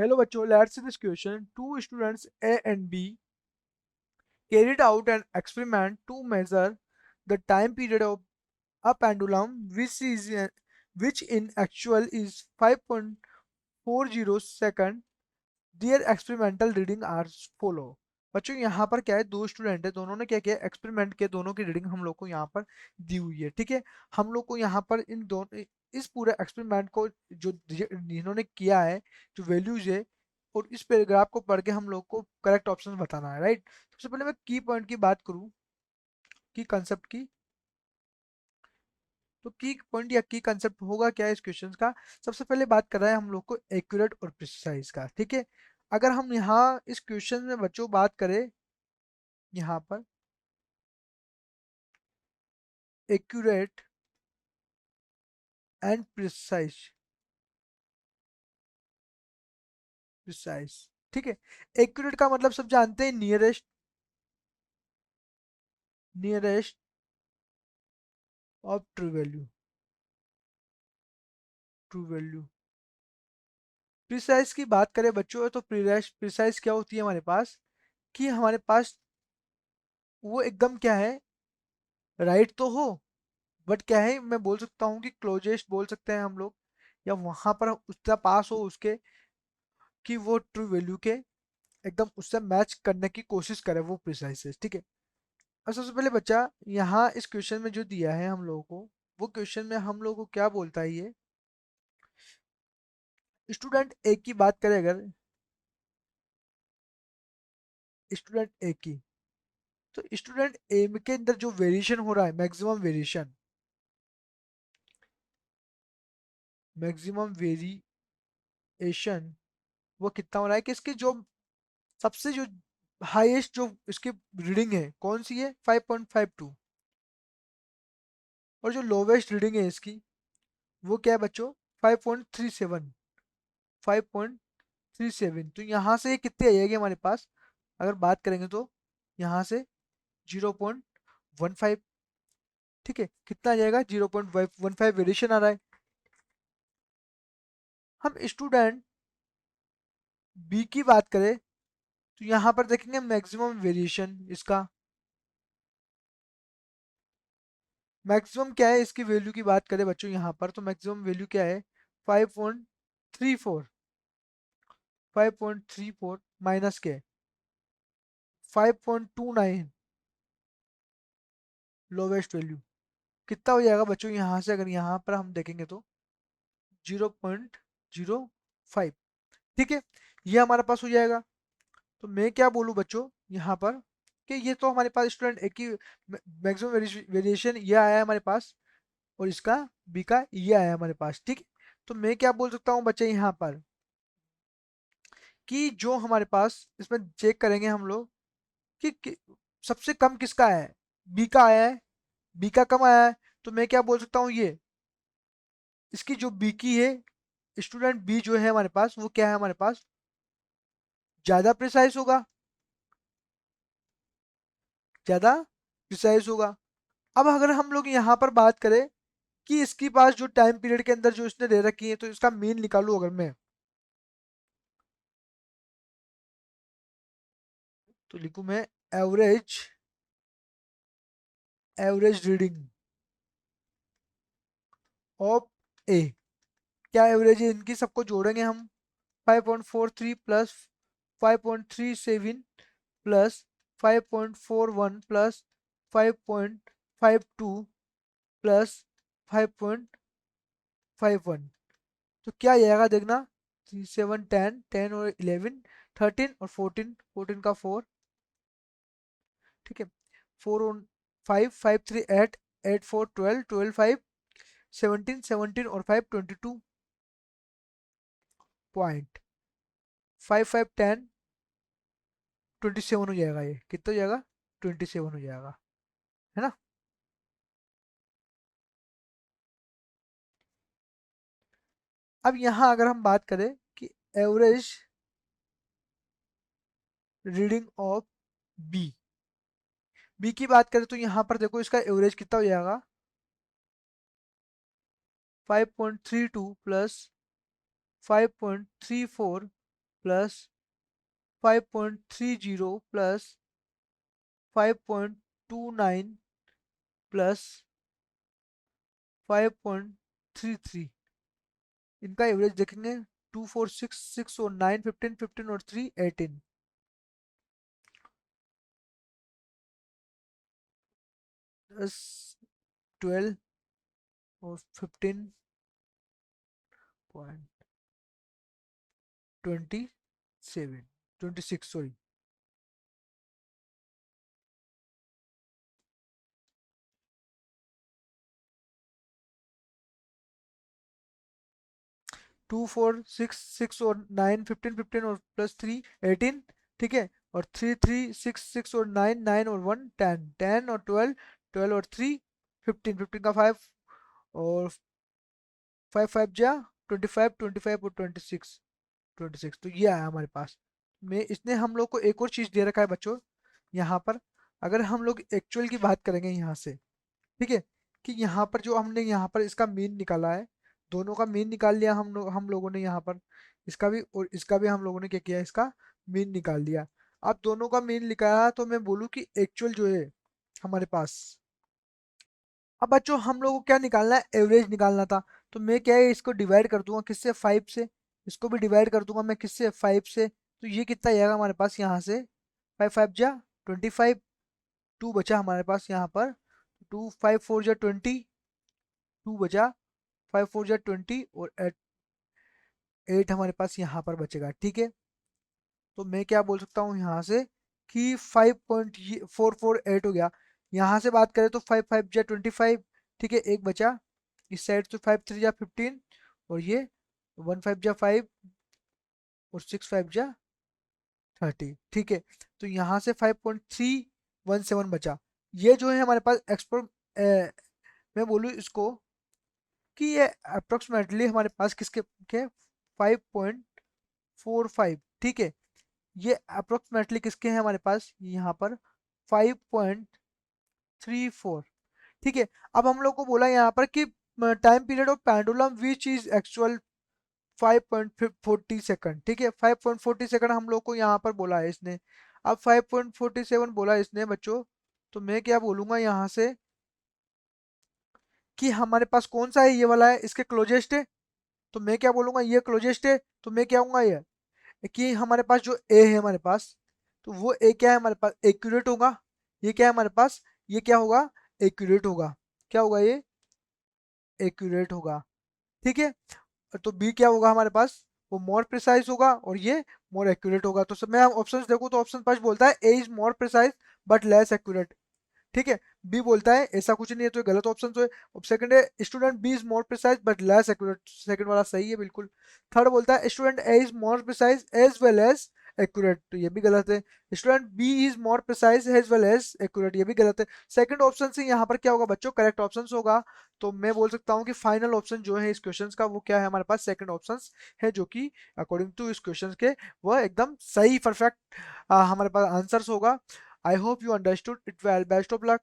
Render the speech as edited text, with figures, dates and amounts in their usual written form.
Hello बच्चों, let's see this question. Two students A and B carried out an experiment to measure the time period of a pendulum which in actual is 5.40 second. Their experimental reading are follow. बच्चों यहाँ पर क्या है, दो student है, दोनों ने क्या किया, एक्सपेरिमेंट के दोनों की रीडिंग हम लोग को यहाँ पर दी हुई है। ठीक है, हम लोग को यहाँ पर इन दोनों इस पूरे एक्सपेरिमेंट को जो इन्होंने किया है, जो वैल्यूज है, और इस पैराग्राफ को पढ़ के हम लोग को करेक्ट ऑप्शन बताना है। राइट, सबसे पहले मैं की पॉइंट की बात करूँ, की कंसेप्ट की, तो की पॉइंट या की कंसेप्ट होगा क्या है इस क्वेश्चन का। सबसे पहले बात कर रहे हैं हम लोग को एक्यूरेट और प्रिसाइज का। ठीक है, अगर हम यहाँ इस क्वेश्चन में बच्चों बात करें, यहाँ पर एक्यूरेट एंड प्रिसाइज। ठीक है, एक्यूरेट का मतलब सब जानते हैं, nearest, nearest of true value, true value. Precise की बात करें बच्चों, तो प्रिसाइज क्या होती है हमारे पास, कि हमारे पास वो एकदम क्या है, राइट तो हो, बट क्या है, मैं बोल सकता हूँ कि क्लोजेस्ट बोल सकते हैं हम लोग, या वहां पर उतना पास हो उसके, कि वो ट्रू वैल्यू के एकदम उससे मैच करने की कोशिश करे, वो प्रिसाइज है। ठीक है, और सबसे पहले बच्चा यहाँ इस क्वेश्चन में जो दिया है हम लोगों को, वो क्वेश्चन में हम लोगों को क्या बोलता है, ये स्टूडेंट ए की बात करें, अगर स्टूडेंट ए की, तो स्टूडेंट ए के अंदर जो वेरिएशन हो रहा है, मैक्सिमम वेरिएशन, मैक्सिमम वेरिएशन वो कितना हो रहा है, कि इसकी जो सबसे जो हाईएस्ट जो इसकी रीडिंग है कौन सी है, 5.52, और जो लोवेस्ट रीडिंग है इसकी वो क्या है बच्चों, 5.37, 5.37। तो यहाँ से ये कितनी आ जाएगी हमारे पास, अगर बात करेंगे तो यहाँ से 0.15। ठीक है, कितना आ जाएगा, 0.15 वेरिएशन आ रहा है। हम स्टूडेंट बी की बात करें, तो यहाँ पर देखेंगे मैक्सिमम वेरिएशन इसका, मैक्सिमम क्या है इसकी वैल्यू की बात करें बच्चों यहाँ पर, तो मैक्सिमम वैल्यू क्या है, 5.34, 5.34 माइनस के 5.29 लोवेस्ट वैल्यू, कितना हो जाएगा बच्चों यहाँ से, अगर यहाँ पर हम देखेंगे तो 0.05। ठीक है, ये हमारे पास हो जाएगा। तो मैं क्या बोलूँ बच्चों यहाँ पर, कि ये तो हमारे पास स्टूडेंट एक ही मैक्सिमम वेरिएशन ये आया है हमारे पास, और इसका बी का ये आया है हमारे पास। ठीक है, तो मैं क्या बोल सकता हूँ बच्चे यहाँ पर, कि जो हमारे पास इसमें चेक करेंगे हम लोग कि सबसे कम किसका आया है, बी का आया है, बी का कम आया है। तो मैं क्या बोल सकता हूँ, ये इसकी जो बी की है, स्टूडेंट बी जो है हमारे पास, वो क्या है हमारे पास, ज्यादा प्रिसाइज होगा, ज्यादा प्रिसाइज होगा। अब अगर हम लोग यहाँ पर बात करें कि इसके पास जो टाइम पीरियड के अंदर जो इसने दे रखी है, तो इसका मीन निकालू अगर मैं, तो लिखू मैं एवरेज, एवरेज रीडिंग ऑफ ए। क्या एवरेज है इनकी, सबको जोड़ेंगे हम, 5.43 प्लस 5.37 प्लस 5.41 प्लस 5.52 प्लस 5.51, तो क्या आएगा देखना, 3 7 10, 10 और 11, 13 और 14, 14 का 4। ठीक है, 4 और 5, 5 3 8, 8 4 12, 12 5 17, 17 और 5 22 पॉइंट, 5 5 10, 27 हो जाएगा, ये कितना हो जाएगा, 27 हो जाएगा, है ना। अब यहाँ अगर हम बात करें कि average reading of B, B की बात करें, तो यहाँ पर देखो इसका एवरेज कितना हो जाएगा, 5.32 प्लस 5.34 प्लस 5.30 प्लस 5.29 प्लस 5.33। इनका एवरेज देखेंगे, 2 4 6 6 और 9 15 15 और 3 18। प्लस 12 और 15.27 26 सॉरी। 2 4 6 6 और 9 15 15 और प्लस 3 18। ठीक है, और 3 3 6 6 और 9 9 और 1 10 10 और 12 12 और 3 15 15 का 5 और 5 5 जा 25 25 और 26 26। तो ये आया हमारे पास में। इसने हम लोग को एक और चीज दे रखा है बच्चों यहाँ पर। अगर हम लोग एक्चुअल की बात करेंगे यहाँ से, ठीक है, कि यहाँ पर जो हमने यहाँ पर इसका मीन निकाला है, दोनों का मीन निकाल लिया हम लोगों ने यहाँ पर। इसका भी और इसका भी हम लोगों ने क्या किया, इसका मीन निकाल लिया। अब दोनों का मीन निकाला तो मैं बोलूँ कि एक्चुअल जो है हमारे पास। अब बच्चों हम लोगों को क्या निकालना है, एवरेज निकालना था। तो मैं क्या है, इसको डिवाइड कर दूंगा किससे, 5 से। इसको भी डिवाइड कर दूंगा मैं किससे, 5 से। तो ये कितना आएगा हमारे पास यहाँ से, 5 5 जा 25, 2 बचा हमारे पास यहाँ पर। 2 5 4 जा 20, 2 बचा, 5 4 जा 20 और 8 हमारे पास यहाँ पर बचेगा। ठीक है, तो मैं क्या बोल सकता हूँ यहाँ से कि 5.448 हो गया। यहाँ से बात करें तो 5 5 जा 25। ठीक है, एक बचा इस साइड से, 5 3 जा 15 और ये 1 5 जा 5 और 6 5 जा 30। ठीक है, तो यहाँ से 5.317 बचा। ये जो है हमारे पास मैं बोलूँ इसको कि ये अप्रोक्सीमेटली हमारे पास किसके के 5.45। ठीक है, ये अप्रोक्सीमेटली किसके हैं हमारे पास यहाँ पर 5.34। ठीक है, अब हम लोग को बोला यहाँ पर कि time period of pendulum which is actual 5.40 second. ठीक है, 5.40 सेकंड हम लोग को यहाँ पर बोला है इसने। अब 5.47 बोला है इसने बच्चों, तो मैं क्या बोलूंगा यहाँ से कि हमारे पास कौन सा है, ये वाला है, इसके क्लोजेस्ट है। तो मैं क्या बोलूंगा, ये क्लोजेस्ट है। तो मैं क्या कहूंगा ये कि हमारे पास जो ए है हमारे पास, तो वो ए क्या है हमारे पास, एक्यूरेट होगा। ये क्या है हमारे पास, ये क्या होगा, एक्यूरेट होगा। क्या होगा ये, एक्यूरेट होगा। ठीक है, तो बी क्या होगा हमारे पास, वो मोर प्रिसाइज होगा और ये मोर एक्यूरेट होगा। तो सब मैं ऑप्शन देखूँ तो ऑप्शन फर्स्ट बोलता है A is more precise but less accurate. ठीक है, बी बोलता है ऐसा कुछ नहीं है, तो ये गलत ऑप्शन तो है। अब सेकंड है student B is more precise but less accurate, second वाला सही है बिल्कुल। थर्ड बोलता है student A is more precise as well as accurate, तो ये भी गलत है। Student B is more precise as well as accurate, ये भी गलत है। सेकंड ऑप्शन से यहाँ पर क्या होगा बच्चों, करेक्ट ऑप्शन होगा। तो मैं बोल सकता हूँ कि फाइनल ऑप्शन जो है इस क्वेश्चन का वो क्या है हमारे पास, सेकंड ऑप्शन है, जो कि अकॉर्डिंग टू इस क्वेश्चन के वह एकदम सही परफेक्ट हमारे पास आंसर्स होगा। I hope you understood it well, best of luck.